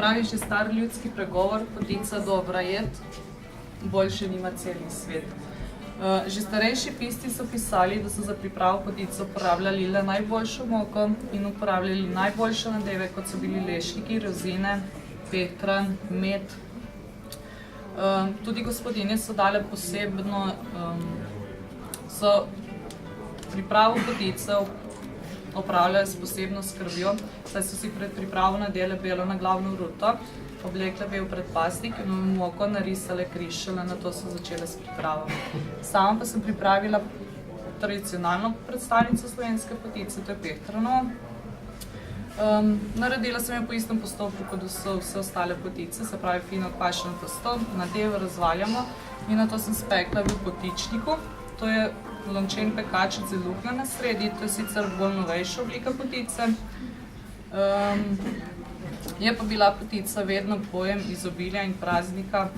pravi že star ljudski pregovor, potica dobra jed, boljše nima celi svet. Že starejši pisci so pisali, da so za pripravo potice uporabljali le najboljšo moko in uporabljali najboljše nadeve, kot so bili lešniki, rozine, pehtran, med. Tudi gospodinje so dale posebno, so pripravo potice opravljali s posebno skrbjo, saj so si pred pripravo nadele belo naglavno ruto, oblekle bel predpasnik in v moko narisale križ, šele nato so začele s pripravo. Sama pa sem pripravila tradicionalno predstavnico slovenske potice, to je pehtranovo. Naredila sem jo po istem postopku, kot so vse ostale potice, se pravi fino kvašeno testo, nadev razvaljamo in nato sem spekla v potičniku. To je lončen pekačec z luknjo na sredi, to je sicer bolj novejša oblika potice. Je pa bila potica vedno pojem izobilja in praznika